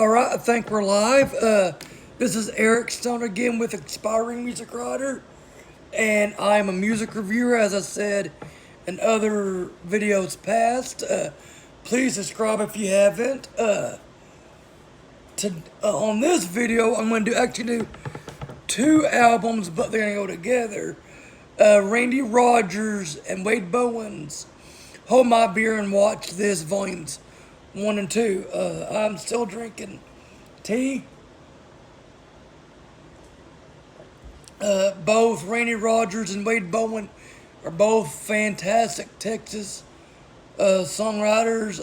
All right, I think we're live. This is Eric Stone again with Expiring Music Writer, and I'm a music reviewer, as I said in other videos past. Please subscribe if you haven't. On this video, I'm going to actually do two albums, but they're going to go together. Randy Rogers and Wade Bowen's Hold My Beer and Watch This Volumes 1 and 2. I'm still drinking tea. Both Randy Rogers and Wade Bowen are both fantastic Texas songwriters.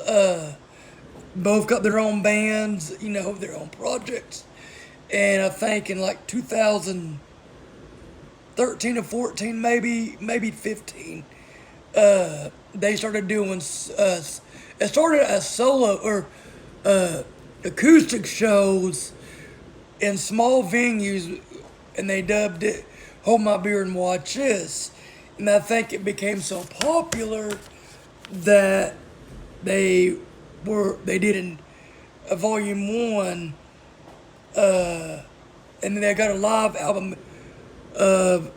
Both got their own bands, their own projects. And I think in like 2013 or 14, maybe 15, they started doing. It started as solo or acoustic shows in small venues, and they dubbed it "Hold My Beer and Watch This." And I think it became so popular that they did in a volume 1, and then they got a live album of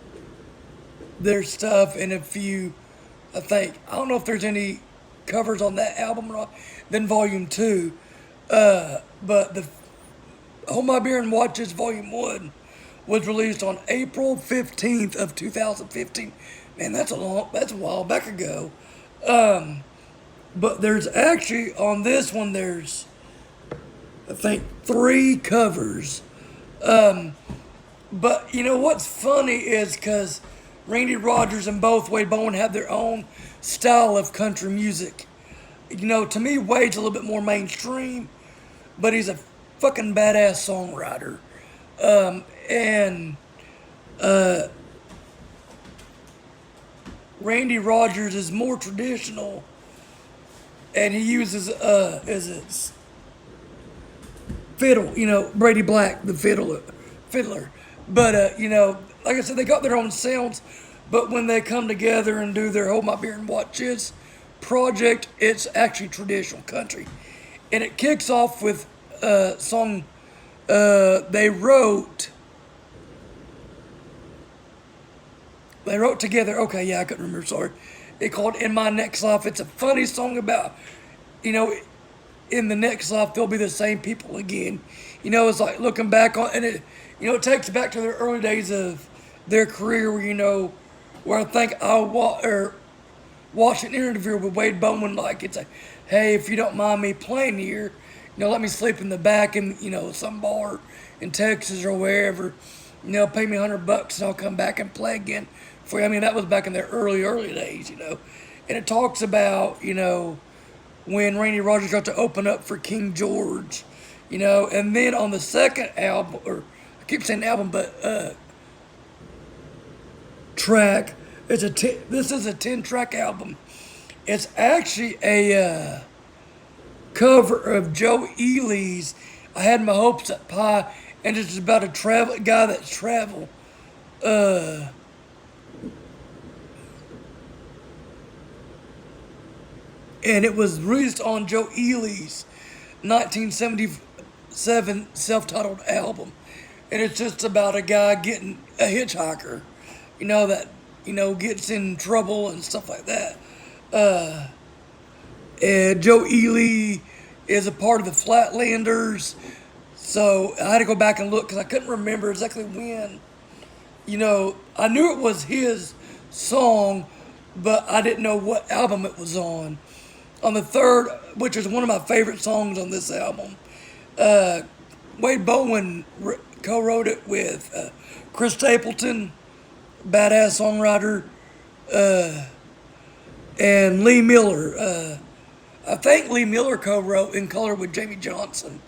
their stuff and a few. I don't know if there's any covers on that album or not. Then volume 2, but the Hold My Beer and Watch This volume 1 was released on April 15th of 2015. Man, that's a while back ago. But there's actually, on this one, there's, I think, 3 covers. But you know what's funny is because Randy Rogers and both Wade Bowen have their own style of country music. To me, Wade's a little bit more mainstream, but he's a fucking badass songwriter. And Randy Rogers is more traditional, and he uses his fiddle. Brady Black, the fiddler. But like I said, they got their own sounds. But when they come together and do their Hold My Beer and Watch This project, it's actually traditional country, and it kicks off with a song they wrote. They wrote together. Okay, yeah, I couldn't remember. Sorry. It called "In My Next Life." It's a funny song about, in the next life they'll be the same people again. It's like looking back on, and it takes back to their early days of their career, where I think I watched an interview with Wade Bowen. Like, it's like, hey, if you don't mind me playing here, let me sleep in the back in some bar in Texas or wherever. Pay me $100 and I'll come back and play again for you. I mean, that was back in their early days, And it talks about, when Randy Rogers got to open up for King George, and then on the second album, or I keep saying album, but track, this is a 10-track album. It's actually a cover of Joe Ely's "I Had My Hopes Up High," and it's about a guy that's traveled. And it was released on Joe Ely's 1977 self-titled album. And it's just about a guy getting a hitchhiker, that, gets in trouble and stuff like that. And Joe Ely is a part of the Flatlanders. So I had to go back and look because I couldn't remember exactly when. I knew it was his song, but I didn't know what album it was on. On the third, which is one of my favorite songs on this album, Wade Bowen co-wrote it with Chris Stapleton, badass songwriter, and Lee Miller. I think Lee Miller co-wrote "In Color" with Jamie Johnson.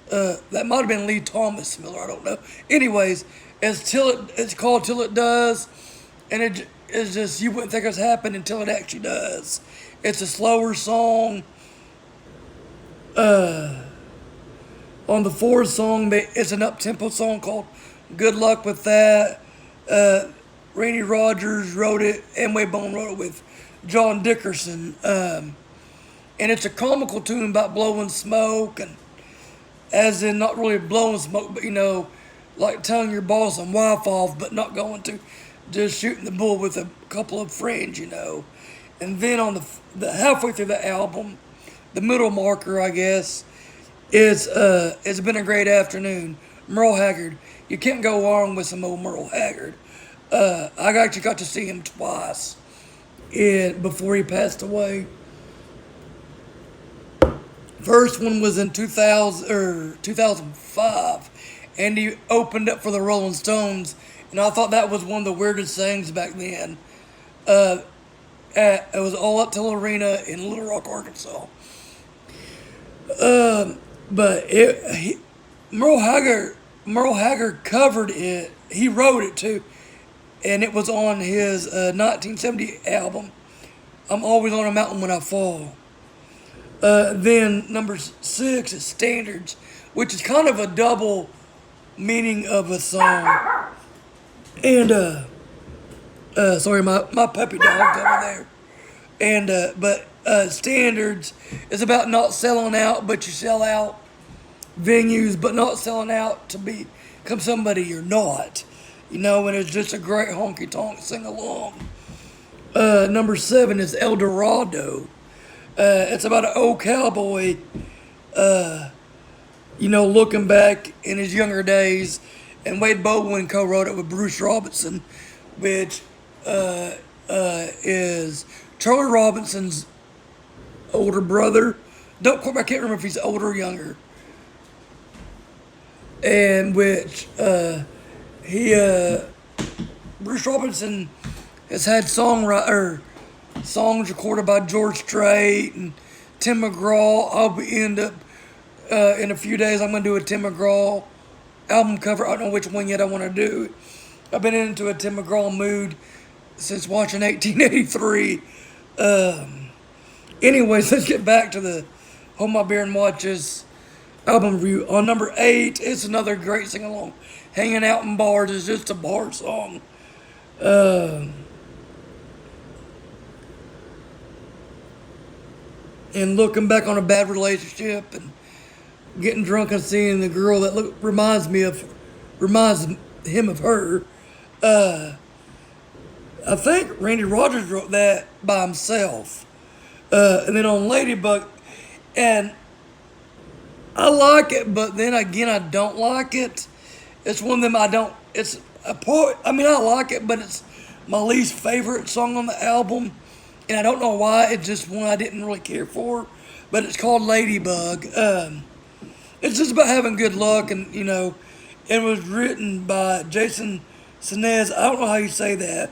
That might have been Lee Thomas Miller, I don't know. Anyways, it's called "Till It Does," and it's just, you wouldn't think it's happened until it actually does. It's a slower song. On the fourth song, it's an up-tempo song called "Good Luck with That." Randy Rogers wrote it, and Wade Bowen wrote it with John Dickerson. And it's a comical tune about blowing smoke, and as in not really blowing smoke, but like telling your boss and wife off, but not going to, just shooting the bull with a couple of friends. And then on the halfway through the album, the middle marker, I guess, is it's been a great afternoon. Merle Haggard, you can't go wrong with some old Merle Haggard. I actually got to see him twice before he passed away. First one was in 2005, and he opened up for the Rolling Stones, and I thought that was one of the weirdest things back then. It was All Up Till Arena in Little Rock, Arkansas. But Merle Haggard covered it. He wrote it too, and it was on his 1970 album, I'm Always on a Mountain When I Fall. Then number 6 is Standards, which is kind of a double meaning of a song. And sorry, my puppy dog's over there. And but Standards is about not selling out, but you sell out venues, but not selling out to become somebody you're not. And it's just a great honky tonk sing along. Number 7 is El Dorado. It's about an old cowboy, looking back in his younger days, and Wade Bowen co-wrote it with Bruce Robinson, which is Charlie Robinson's older brother. I can't remember if he's older or younger. And which Bruce Robinson has had songs recorded by George Strait and Tim McGraw. I'll end up in a few days. I'm going to do a Tim McGraw album cover. I don't know which one yet I want to do. I've been into a Tim McGraw mood since watching 1883. Anyways, let's get back to the Hold My Beer and Watch This album review. On number 8, it's another great sing along. Hanging Out in Bars is just a bar song. And looking back on a bad relationship and getting drunk and seeing the girl that reminds him of her. I think Randy Rogers wrote that by himself. And then on Ladybug, and I like it, but then again I don't like it. It's one of them I like it, but it's my least favorite song on the album. And I don't know why, it's just one I didn't really care for. But it's called Ladybug. It's just about having good luck, and it was written by Jason Sanez. I don't know how you say that.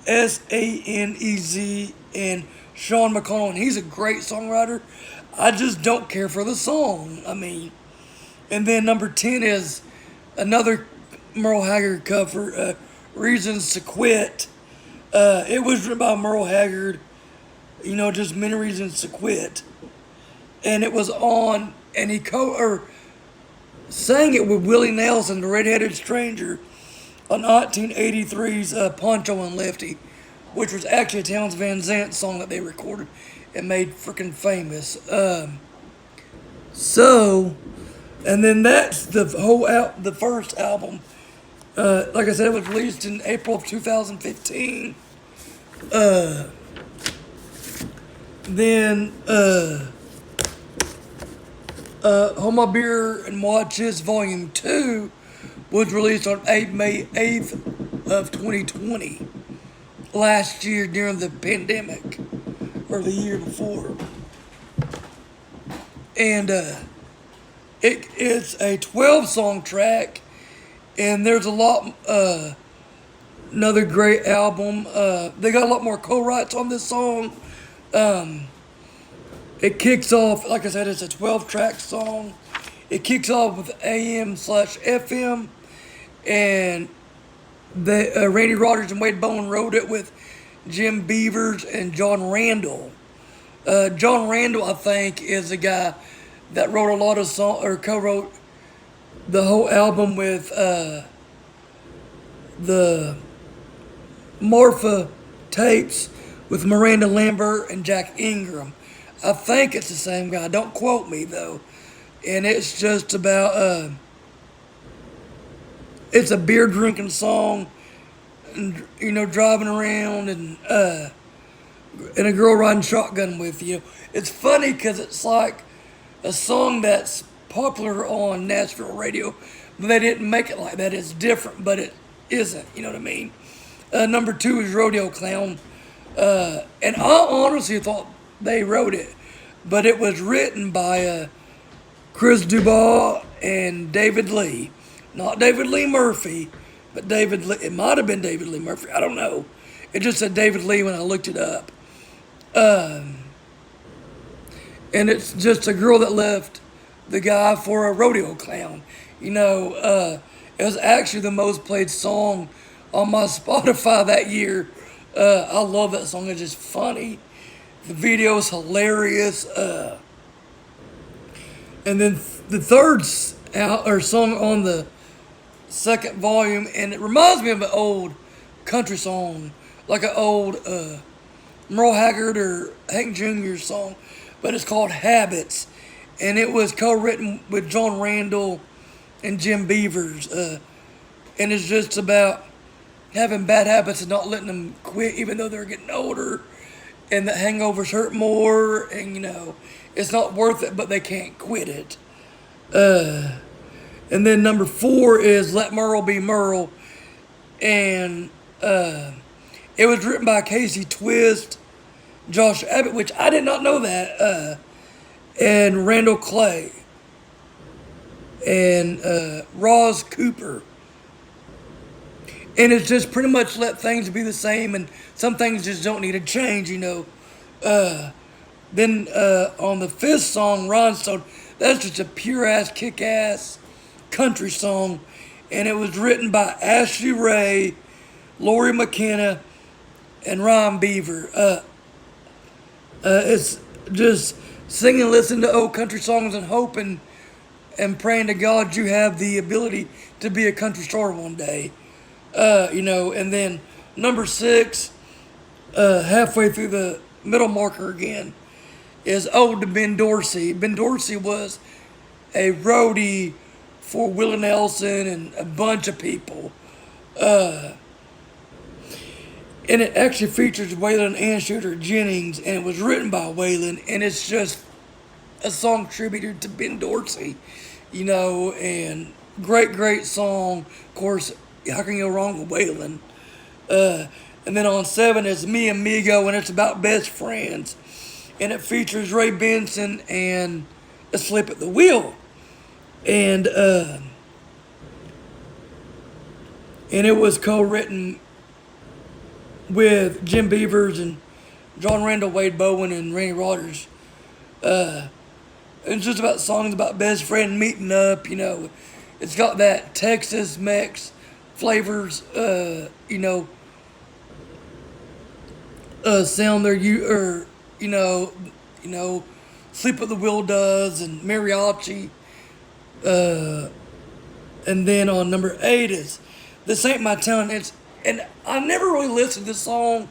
Sanez and Sean McConnell, and he's a great songwriter. I just don't care for the song. And then number 10 is another Merle Haggard cover, Reasons to Quit. It was written by Merle Haggard, just many reasons to quit. And it was on, and he sang it with Willie Nelson, the Red-Headed Stranger, on 1983's Poncho and Lefty, which was actually a Townes Van Zandt song that they recorded and made freaking famous. And then that's the first album. Like I said, it was released in April of 2015. Then Hold My Beer and Watch This Volume 2 was released on May 8th of 2020. Last year during the pandemic, or the year before. And it's a 12-song track, and there's a lot, another great album. They got a lot more co-writes on this song. It kicks off, like I said, it's a 12-track song. It kicks off with AM/FM, and Randy Rogers and Wade Bowen wrote it with Jim Beavers and John Randall. John Randall, I think, is the guy that wrote a lot of songs, or co-wrote the whole album with the Marfa tapes with Miranda Lambert and Jack Ingram. I think it's the same guy. Don't quote me, though. and it's just about it's a beer drinking song, and driving around and a girl riding shotgun with you. It's funny because it's like a song that's popular on Nashville radio, but they didn't make it like that. It's different, but it isn't. You know what I mean? Number two is Rodeo Clown, and I honestly thought they wrote it, but it was written by Chris Dubois and David Lee, not David Lee Murphy, but David Lee. It might have been David Lee Murphy. I don't know. It just said David Lee when I looked it up. And it's just a girl that left the guy for a rodeo clown. It was actually the most played song on my Spotify that year. I love that song. It's just funny. The video is hilarious. And then the third song on the second volume, and it reminds me of an old country song, like an old Merle Haggard or Hank Jr. song, but it's called Habits, and it was co-written with John Randall and Jim Beavers, and it's just about having bad habits and not letting them quit even though they're getting older, and the hangovers hurt more, and it's not worth it, but they can't quit it. And then number 4 is Let Merle Be Merle, and it was written by Casey Twist, Josh Abbott, which I did not know that, and Randall Clay, and Roz Cooper. And it's just pretty much let things be the same, and some things just don't need to change, Then on the 5th song, Rhinestone, that's just a pure-ass, kick-ass country song, and it was written by Ashley Ray, Lori McKenna, and Ryan Beaver. It's just singing, listening to old country songs, and hoping and praying to God you have the ability to be a country star one day. And then number 6, halfway through the middle marker again, is Ode to Ben Dorsey. Ben Dorsey was a roadie for Willie Nelson and a bunch of people. And it actually features Waylon and Shooter Jennings, and it was written by Waylon, and it's just a song tributed to Ben Dorsey, and great song. Of course, how can you go wrong with Waylon? And then on 7 is Me Amigo, and it's about best friends, and it features Ray Benson and Asleep at the Wheel, and it was co-written with Jim Beavers and John Randall, Wade Bowen, and Randy Rogers. It's just about songs about best friend meeting up, It's got that Texas Mex flavors, sound there, Sleep at the Wheel does, and mariachi. And then on number 8 is This Ain't My Town. And I never really listened to this song,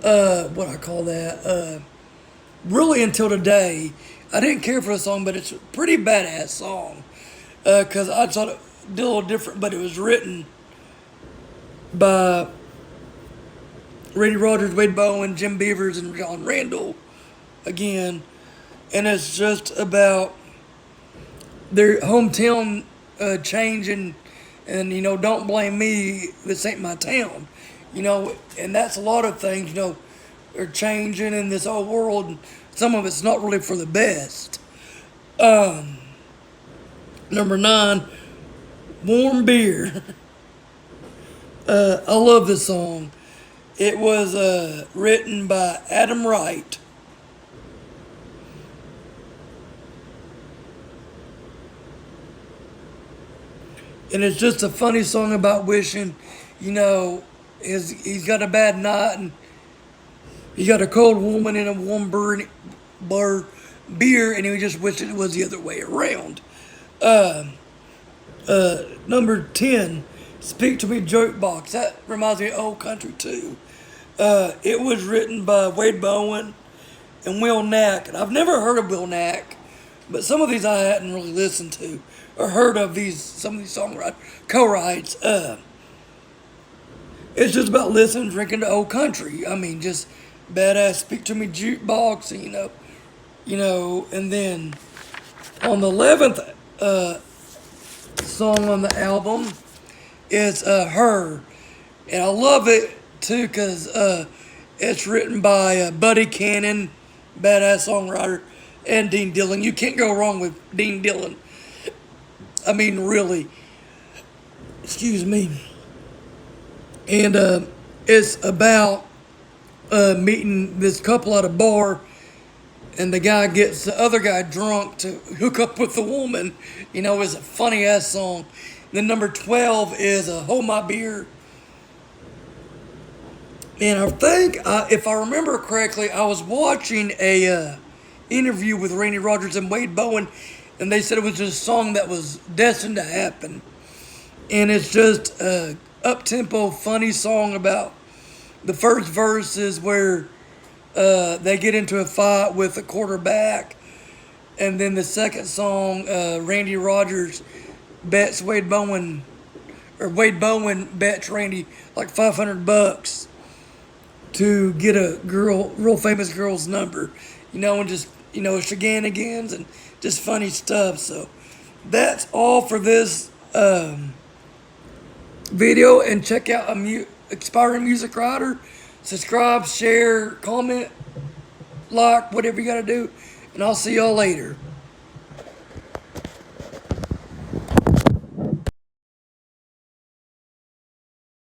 what I call that, really until today. I didn't care for the song, but it's a pretty badass song, because I thought it did a little different, but it was written by Randy Rogers, Wade Bowen, Jim Beavers, and John Randall again, and it's just about their hometown changing, and don't blame me, this ain't my town, and that's a lot of things, are changing in this whole world, and some of it's not really for the best. Number 9, Warm Beer. I love this song. It was written by Adam Wright. And it's just a funny song about wishing, he's got a bad night, and he got a cold woman and a warm beer, and he just wished it was the other way around. Number 10, Speak to Me Jukebox. That reminds me of old country too. It was written by Wade Bowen and Will Knack, and I've never heard of Will Knack, But some of these I hadn't really listened to or heard of some of these songwriters, co-writes. It's just about listening, drinking to old country. I mean, just badass speak to me jukebox, and then on the 11th song on the album is Her. And I love it too because it's written by Buddy Cannon, badass songwriter, and Dean Dillon. You can't go wrong with Dean Dillon. I mean, really. Excuse me. And it's about meeting this couple at a bar, and the guy gets the other guy drunk to hook up with the woman. It's a funny ass song. Then number 12 is Hold My Beer. And I think, if I remember correctly, I was watching a interview with Randy Rogers and Wade Bowen, and they said it was just a song that was destined to happen. And it's just a up-tempo, funny song about the first verse is where they get into a fight with a quarterback, and then the second song, Randy Rogers bets Wade Bowen bets Randy like $500 to get a real famous girl's number, and just, shenanigans and just funny stuff. So that's all for this video, and check out Aspiring Music Writer. Subscribe, share, comment, like, whatever you gotta do, and I'll see y'all later.